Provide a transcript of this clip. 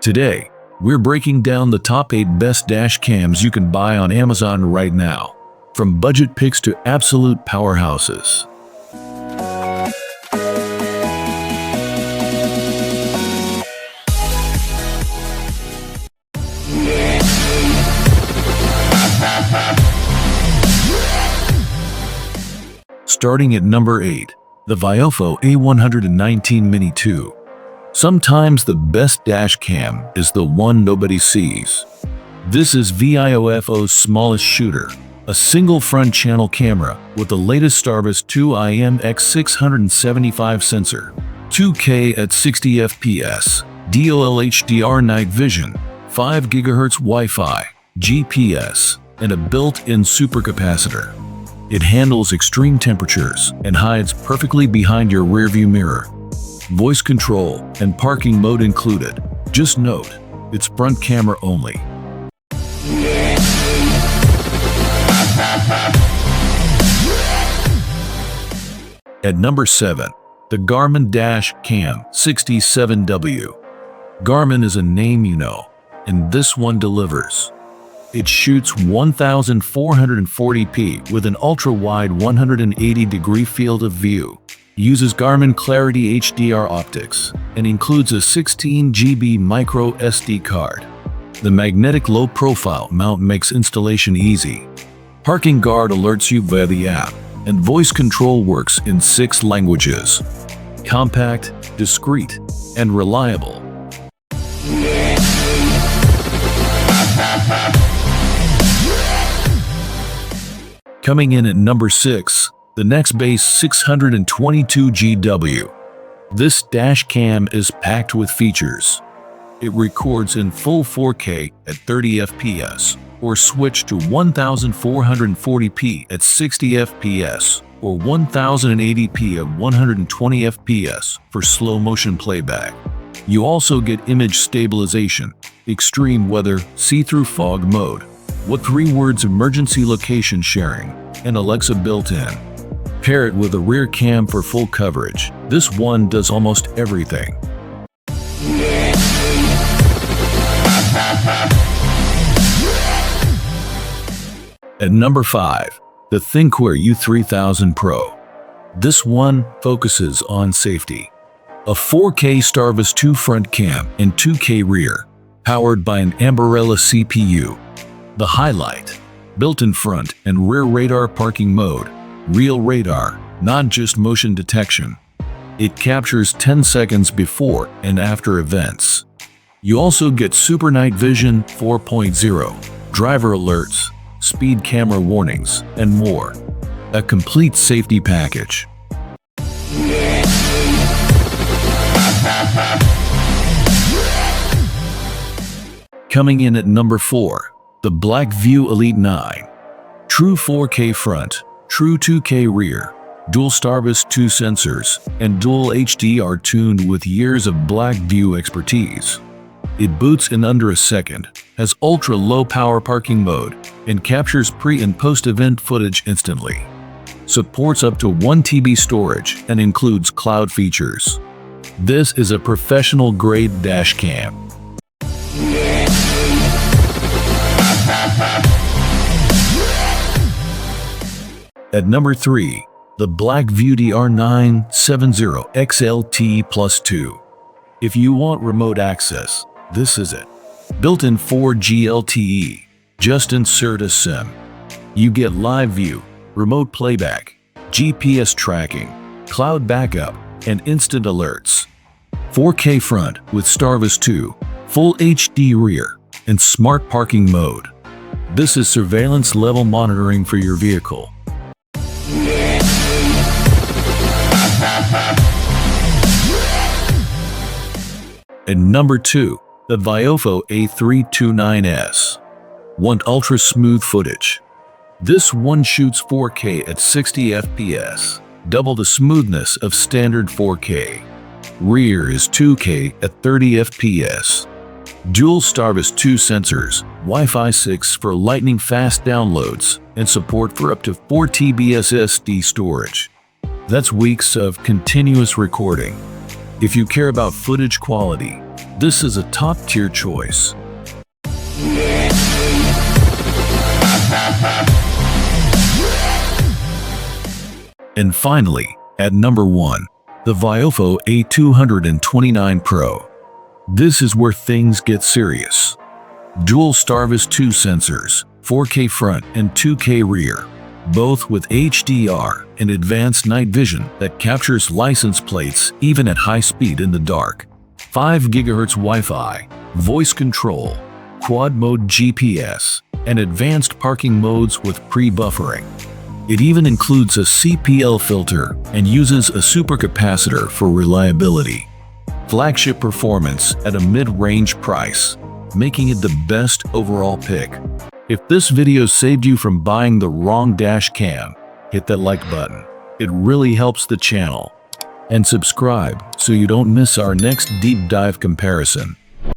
Today, we're breaking down the top 8 best dash cams you can buy on Amazon right now, from budget picks to absolute powerhouses. Starting at number 8, the VIOFO A119 Mini 2. Sometimes the best dash cam is the one nobody sees. This is VIOFO's smallest shooter, a single front channel camera with the latest STARVIS 2IMX675 sensor, 2K at 60 FPS, DOL HDR night vision, 5 GHz Wi-Fi, GPS, and a built-in supercapacitor. It handles extreme temperatures and hides perfectly behind your rearview mirror. Voice control and parking mode included. Just note, it's front camera only. At number 7, the Garmin Dash Cam 67W. Garmin is a name you know, and this one delivers. It shoots 1440p with an ultra-wide 180-degree field of view, uses Garmin Clarity HDR optics, and includes a 16 GB micro SD card. The magnetic low-profile mount makes installation easy. Parking guard alerts you via the app, and voice control works in 6 languages. Compact, discreet, and reliable. Coming in at number 6, the Nextbase 622GW. This dash cam is packed with features. It records in full 4K at 30 FPS, or switch to 1440p at 60 FPS, or 1080p at 120 FPS for slow motion playback. You also get image stabilization, extreme weather, see-through fog mode, with 3 words emergency location sharing, and Alexa built-in. Pair it with a rear cam for full coverage. This one does almost everything. At number 5, the THINKWARE U3000 Pro. This one focuses on safety. A 4K STARVIS 2 front cam and 2K rear, powered by an Ambarella CPU. The highlight: built-in front and rear radar parking mode, real radar, not just motion detection. It captures 10 seconds before and after events. You also get Super Night Vision 4.0, driver alerts, speed camera warnings, and more. A complete safety package. Coming in at number 4, the BlackVue Elite 9. True 4K front, true 2K rear, dual STARVIS 2 sensors, and dual HDR tuned with years of BlackVue expertise. It boots in under a second, has ultra-low power parking mode, and captures pre- and post-event footage instantly. Supports up to 1 TB storage and includes cloud features. This is a professional-grade dash cam. At number 3, the BlackVue DR970 XLT+2. If you want remote access, this is it. Built-in 4G LTE, just insert a SIM. You get live view, remote playback, GPS tracking, cloud backup, and instant alerts. 4K front with STARVIS 2, full HD rear, and smart parking mode. This is surveillance-level monitoring for your vehicle. At number 2, the VIOFO A329S. Want ultra-smooth footage? This one shoots 4K at 60 FPS, double the smoothness of standard 4K. Rear is 2K at 30 FPS. Dual STARVIS 2 sensors, Wi-Fi 6 for lightning-fast downloads, and support for up to 4 TB SSD storage. That's weeks of continuous recording. If you care about footage quality, This is a top-tier choice. And finally, at number 1, the VIOFO A119 Pro. This is where things get serious. Dual STARVIS 2 sensors, 4K front and 2K rear, both with HDR and advanced night vision that captures license plates even at high speed in the dark. 5 GHz Wi-Fi, voice control, quad mode GPS, and advanced parking modes with pre-buffering. It even includes a CPL filter and uses a supercapacitor for reliability. Flagship performance at a mid-range price, making it the best overall pick. If this video saved you from buying the wrong dash cam, hit that like button. It really helps the channel. And subscribe so you don't miss our next deep dive comparison.